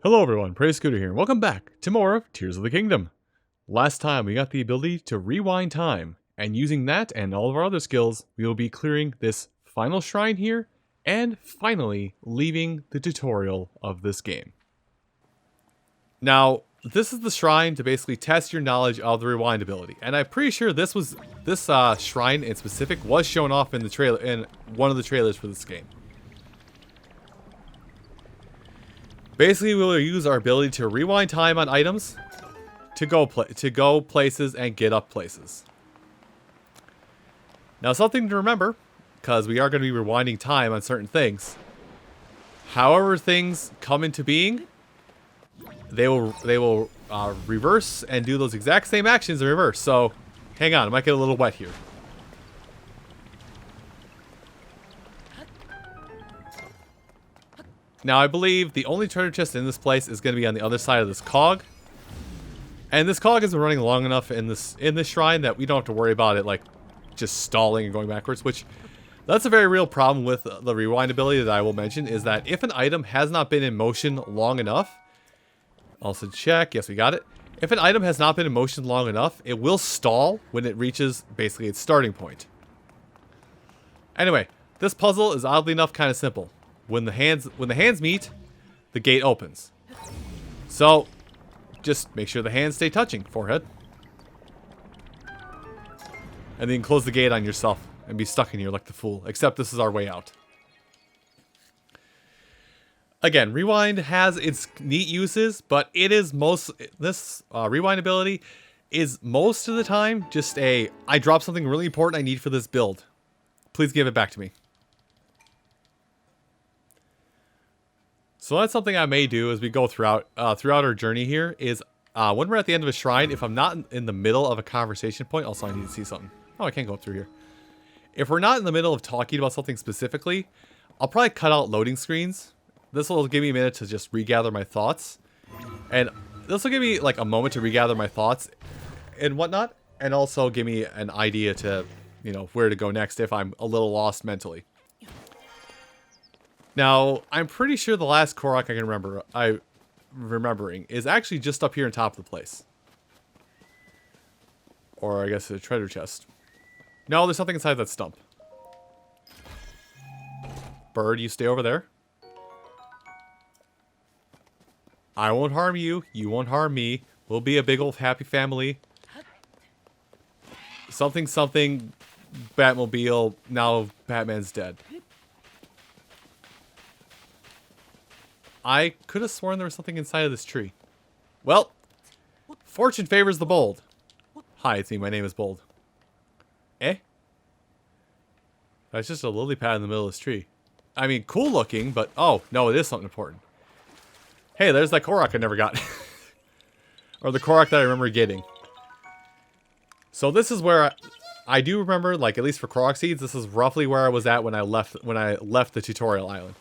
Hello everyone, Praise Scooter here, and welcome back to more of Tears of the Kingdom. Last time we got the ability to rewind time, and using that and all of our other skills, we will be clearing this final shrine here, and finally leaving the tutorial of this game. Now, this is the shrine to basically test your knowledge of the rewind ability, and I'm pretty sure this shrine in specific was shown off in the trailer in one of the trailers for this game. Basically, we will use our ability to rewind time on items to go places and get up places. Now, something to remember, because we are going to be rewinding time on certain things. However things come into being, they will reverse and do those exact same actions in reverse. So, hang on, I might get a little wet here. Now, I believe the only treasure chest in this place is going to be on the other side of this cog. And this cog has been running long enough in this shrine that we don't have to worry about it, like, just stalling and going backwards, which, that's a very real problem with the rewind ability that I will mention, is that if an item has not been in motion long enough, also check, yes, we got it. If an item has not been in motion long enough, it will stall when it reaches, basically, its starting point. Anyway, this puzzle is oddly enough kind of simple. When the hands meet, the gate opens. So, just make sure the hands stay touching, forehead. And then close the gate on yourself and be stuck in here like the fool. Except this is our way out. Again, rewind has its neat uses, but it is this rewind ability is most of the time just I dropped something really important I need for this build. Please give it back to me. So that's something I may do as we go throughout our journey here is when we're at the end of a shrine, if I'm not in the middle of a conversation point, also I need to see something. Oh, I can't go up through here. If we're not in the middle of talking about something specifically, I'll probably cut out loading screens. This will give me a minute to just regather my thoughts. And this will give me like a moment to regather my thoughts and whatnot. And also give me an idea to, where to go next if I'm a little lost mentally. Now, I'm pretty sure the last Korok I can remembering is actually just up here on top of the place. Or I guess a treasure chest. No, there's something inside that stump. Bird, you stay over there. I won't harm you. You won't harm me. We'll be a big old happy family. Something, Batmobile. Now Batman's dead. I could have sworn there was something inside of this tree. Well, fortune favors the bold. Hi, it's me. My name is Bold. Eh? That's just a lily pad in the middle of this tree. I mean, cool looking, but oh, no, it is something important. Hey, there's that Korok I never got. Or the Korok that I remember getting. So this is where I do remember, like, at least for Korok Seeds, this is roughly where I was at when I left the tutorial island.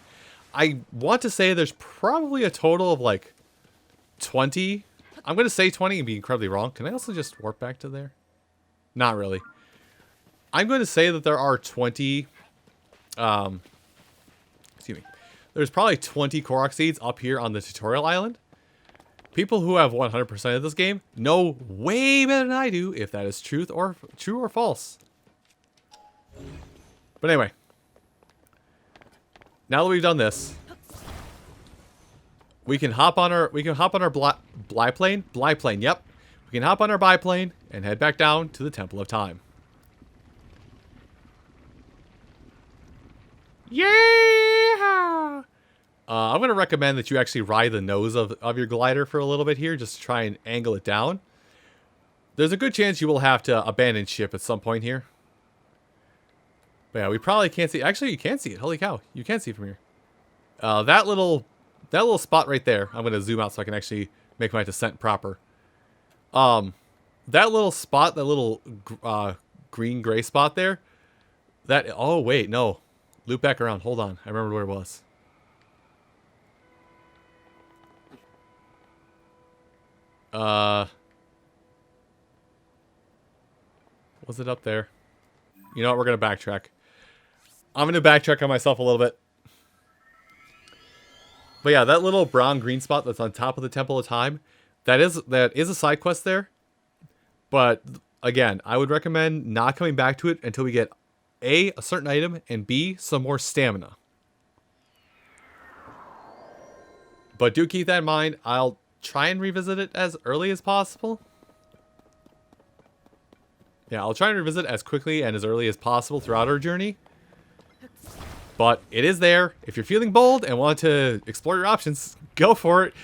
I want to say there's probably a total of like 20. I'm going to say 20 and be incredibly wrong. Can I also just warp back to there? Not really. I'm going to say that there are 20. Excuse me. There's probably 20 Korok Seeds up here on the tutorial island. People who have 100% of this game know way better than I do if that is true or false. But anyway. Now that we've done this, we can hop on our biplane. Yep, we can hop on our biplane and head back down to the Temple of Time. Yeah! I'm gonna recommend that you actually ride the nose of your glider for a little bit here, just to try and angle it down. There's a good chance you will have to abandon ship at some point here. But yeah, we probably can't see. Actually, you can see it. Holy cow, you can see it from here. That little spot right there. I'm gonna zoom out so I can actually make my descent proper. That little spot, that little green gray spot there. Oh wait, no. Loop back around. Hold on. I remember where it was. Was it up there? You know what? We're gonna backtrack. I'm going to backtrack on myself a little bit. But yeah, that little brown green spot that's on top of the Temple of Time, that is a side quest there. But again, I would recommend not coming back to it until we get A, a certain item, and B, some more stamina. But do keep that in mind. I'll try and revisit it as early as possible. Yeah, I'll try and revisit as quickly and as early as possible throughout our journey. But it is there. If you're feeling bold and want to explore your options, go for it.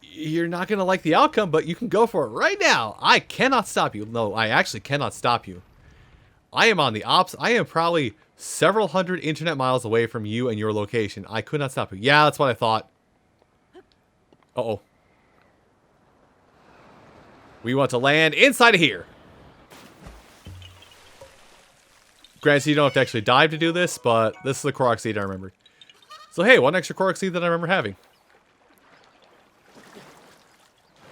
You're not going to like the outcome, but you can go for it right now. I cannot stop you. No, I actually cannot stop you. I am on the ops. I am probably several hundred internet miles away from you and your location. I could not stop you. Yeah, that's what I thought. Uh-oh. We want to land inside of here. Granted, you don't have to actually dive to do this, but this is the Korok Seed I remembered. So hey, one extra Korok Seed that I remember having.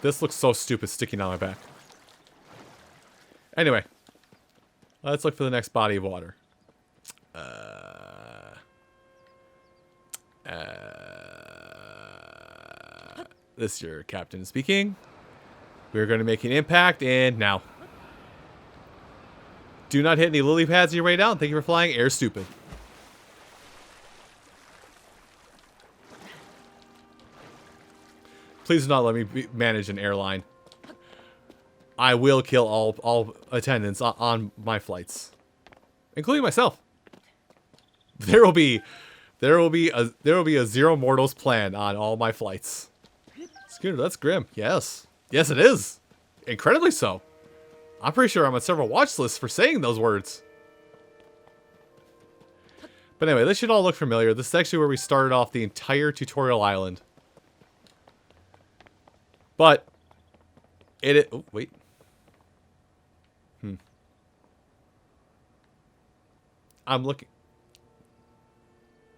This looks so stupid sticking on my back. Anyway. Let's look for the next body of water. This is your captain speaking. We're going to make an impact, and now. Do not hit any lily pads on your way down. Thank you for flying. Air stupid. Please do not let me manage an airline. I will kill all attendants on my flights, including myself. There will be a zero mortals plan on all my flights. Scooter, that's grim. Yes, yes, it is. Incredibly so. I'm pretty sure I'm on several watch lists for saying those words. But anyway, this should all look familiar. This is actually where we started off the entire tutorial island. But oh, wait. I'm looking.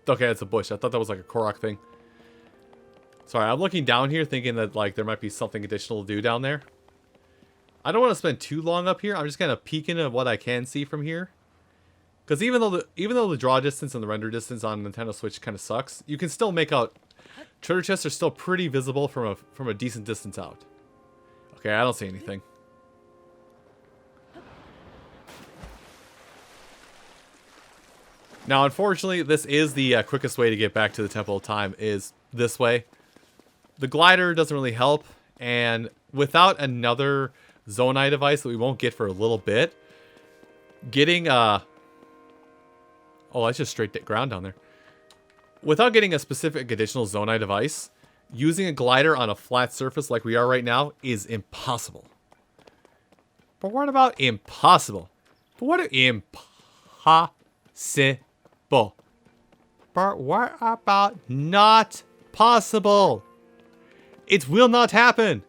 Okay, it's a bush. I thought that was like a Korok thing. Sorry, I'm looking down here thinking that like there might be something additional to do down there. I don't want to spend too long up here. I'm just kind of peeking at what I can see from here. Because even though the draw distance and the render distance on Nintendo Switch kind of sucks, you can still make out treasure chests are still pretty visible from a decent distance out. Okay, I don't see anything. Now, unfortunately, this is the quickest way to get back to the Temple of Time is this way. The glider doesn't really help, and without another Zonai device that we won't get for a little bit, getting oh, that's just straight ground down there. Without getting a specific additional Zonai device, using a glider on a flat surface like we are right now is impossible. But what about impossible? But what impossible? But what about not possible? It will not happen.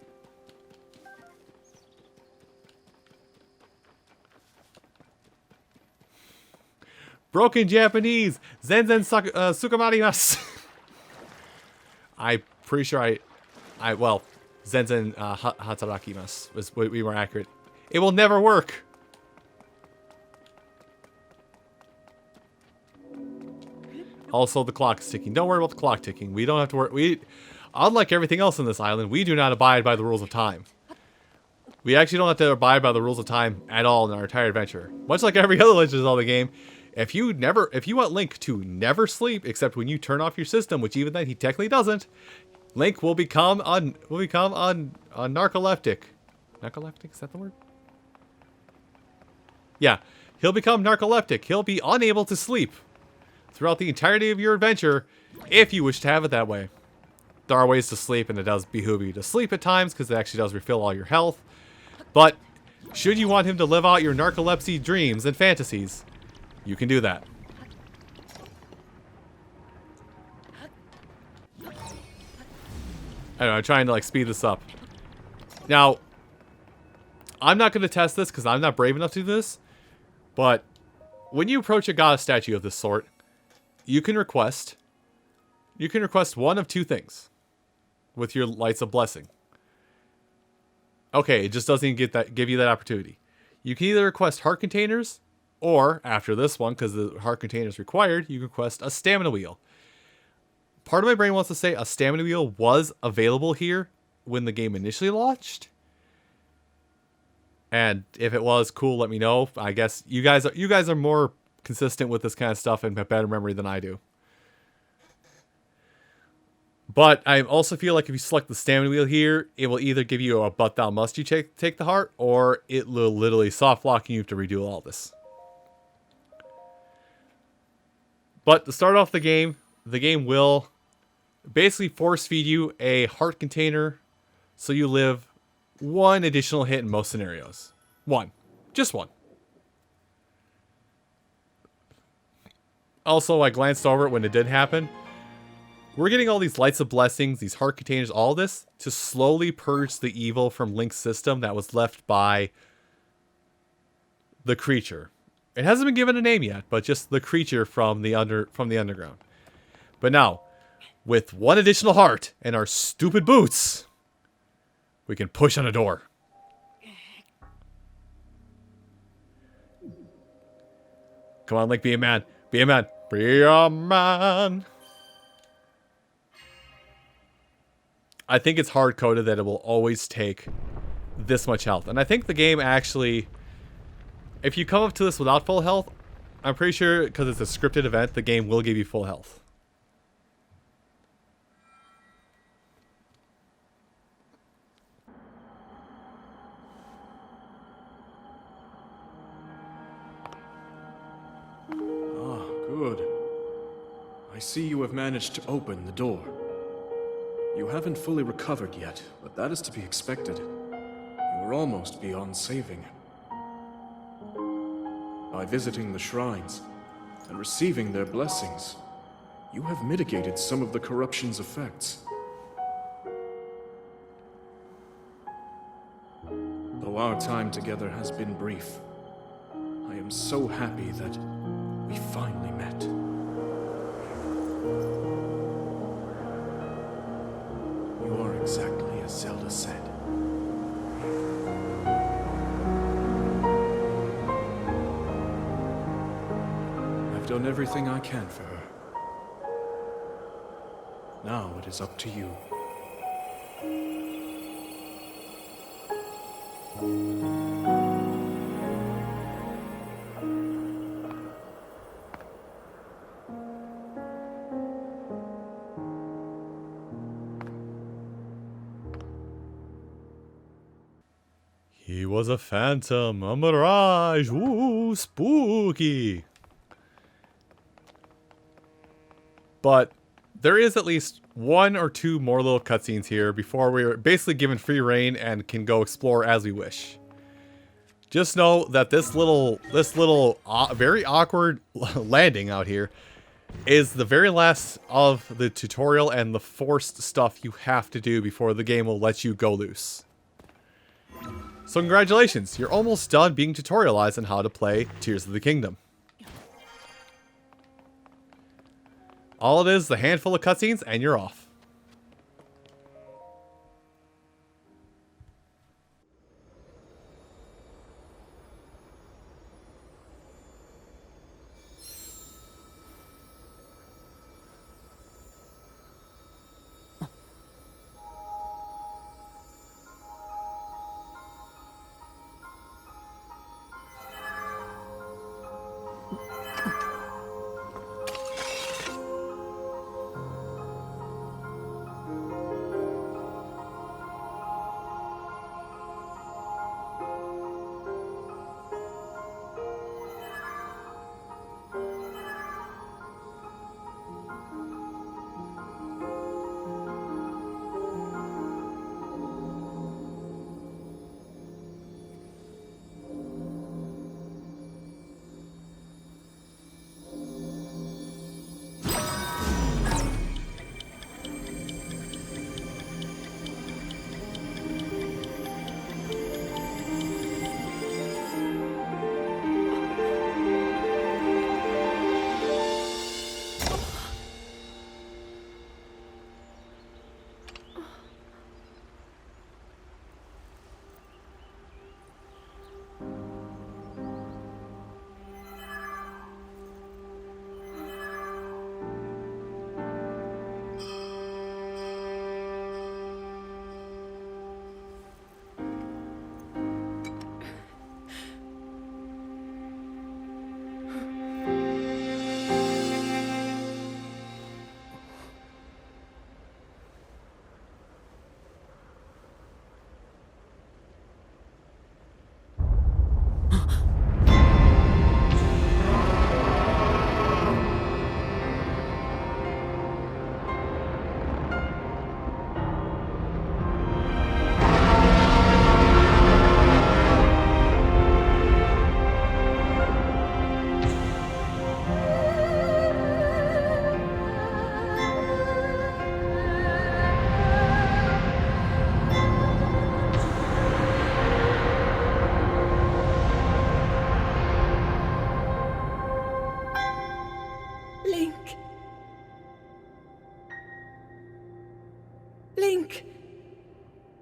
Broken Japanese. Zenzen sukamarimasu. I'm pretty sure well, Zenzen hatarakimasu was what we were accurate. It will never work. Also, the clock is ticking. Don't worry about the clock ticking. We don't have to worry. Unlike everything else in this island, we do not abide by the rules of time. We actually don't have to abide by the rules of time at all in our entire adventure. Much like every other Legend of Zelda game, if you want Link to never sleep, except when you turn off your system, which even then he technically doesn't, Link will become narcoleptic. Narcoleptic, is that the word? Yeah, he'll become narcoleptic. He'll be unable to sleep throughout the entirety of your adventure, if you wish to have it that way. There are ways to sleep, and it does behoove you to sleep at times, because it actually does refill all your health. But, should you want him to live out your narcolepsy dreams and fantasies, you can do that. I don't know, I'm trying to like speed this up. Now, I'm not going to test this, because I'm not brave enough to do this, but when you approach a goddess statue of this sort, you can request one of two things with your lights of blessing. Okay, it just doesn't give you that opportunity. You can either request heart containers, or after this one, because the heart container is required, you can request a stamina wheel. part of my brain wants to say a stamina wheel was available here when the game initially launched. And if it was, cool, let me know. I guess you guys are more consistent with this kind of stuff and have better memory than I do. But I also feel like if you select the stamina wheel here, it will either give you a but thou must you take the heart, or it will literally soft lock and you have to redo all this. But to start off the game will basically force feed you a heart container so you live one additional hit in most scenarios. One. Just one. Also, I glanced over it when it did happen. We're getting all these lights of blessings, these heart containers, all this to slowly purge the evil from Link's system that was left by the creature. It hasn't been given a name yet, but just the creature from the underground. But now, with one additional heart and our stupid boots, we can push on a door. Come on, Link, be a man. Be a man. Be a man. I think it's hard-coded that it will always take this much health. And I think the game actually, if you come up to this without full health, I'm pretty sure, because it's a scripted event, the game will give you full health. Ah, good. I see you have managed to open the door. You haven't fully recovered yet, but that is to be expected. You are almost beyond saving. By visiting the shrines and receiving their blessings, you have mitigated some of the corruption's effects. Though our time together has been brief, I am so happy that we finally met. You are exactly as Zelda said. I've done everything I can for her. Now it is up to you. He was a phantom, a mirage, ooh, spooky. But there is at least one or two more little cutscenes here before we're basically given free reign and can go explore as we wish. Just know that this little very awkward landing out here is the very last of the tutorial and the forced stuff you have to do before the game will let you go loose. So congratulations, you're almost done being tutorialized on how to play Tears of the Kingdom. All it is a handful of cutscenes and you're off.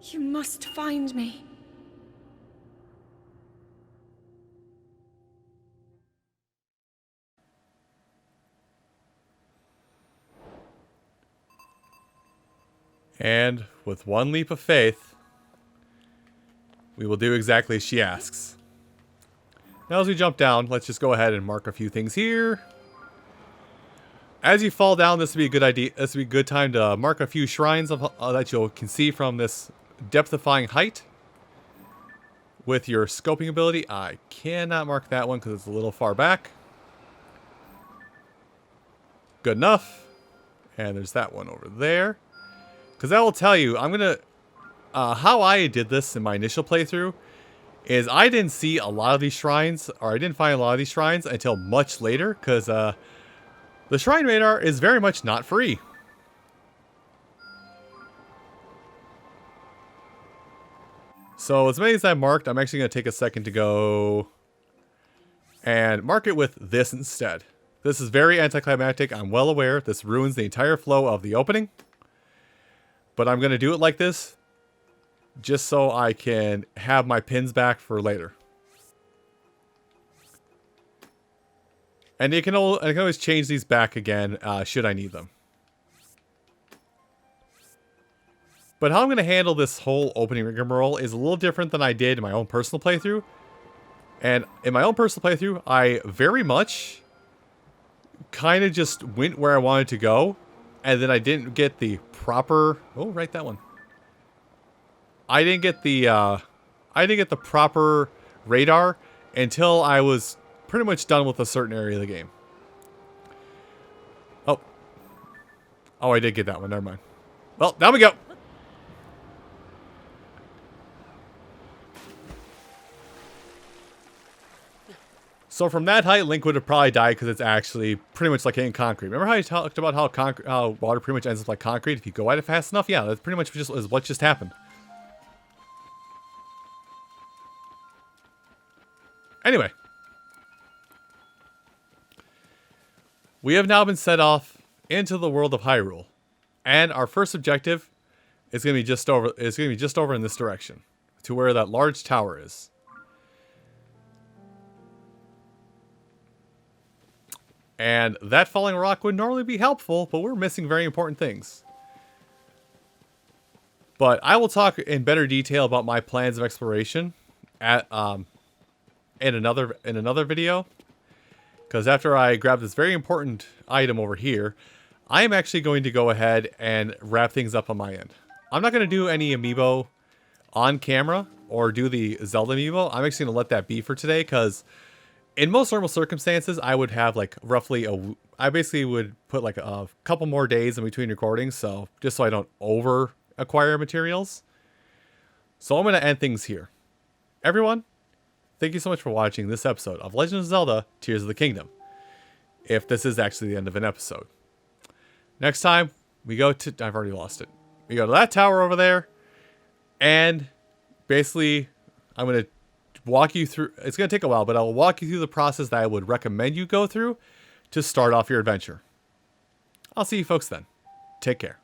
You must find me. And with one leap of faith, we will do exactly as she asks. Now as we jump down, let's just go ahead and mark a few things here. As you fall down, this would be a good idea. This would be a good time to mark a few shrines that you can see from this depthifying height. With your scoping ability, I cannot mark that one because it's a little far back. Good enough. And there's that one over there. Because that will tell you, I'm going to... how I did this in my initial playthrough is I didn't see a lot of these shrines, or I didn't find a lot of these shrines until much later, because the shrine radar is very much not free. So as many as I marked, I'm actually going to take a second to go and mark it with this instead. This is very anticlimactic. I'm well aware this ruins the entire flow of the opening. But I'm going to do it like this just so I can have my pins back for later. And I can always change these back again should I need them. But how I'm going to handle this whole opening rigmarole is a little different than I did in my own personal playthrough. And in my own personal playthrough, I very much kind of just went where I wanted to go. And then I didn't get the proper... Oh, right, that one. I didn't get the proper radar until I was pretty much done with a certain area of the game. Oh. Oh, I did get that one. Never mind. Well, down we go. So from that height, Link would have probably died because it's actually pretty much like hitting concrete. Remember how you talked about how water pretty much ends up like concrete if you go at it fast enough? Yeah, that's pretty much just is what just happened. Anyway. We have now been set off into the world of Hyrule. And our first objective is going to be just over in this direction, to where that large tower is. And that falling rock would normally be helpful, but we're missing very important things. But I will talk in better detail about my plans of exploration at in another video. Because after I grab this very important item over here, I am actually going to go ahead and wrap things up on my end. I'm not going to do any amiibo on camera or do the Zelda amiibo. I'm actually going to let that be for today because in most normal circumstances, I would have like roughly I basically would put like a couple more days in between recordings, so just so I don't over acquire materials. So I'm going to end things here. Everyone, thank you so much for watching this episode of Legend of Zelda: Tears of the Kingdom. If this is actually the end of an episode. Next time, we go to... I've already lost it. We go to that tower over there, and basically, I'm going to walk you through... It's going to take a while, but I'll walk you through the process that I would recommend you go through to start off your adventure. I'll see you folks then. Take care.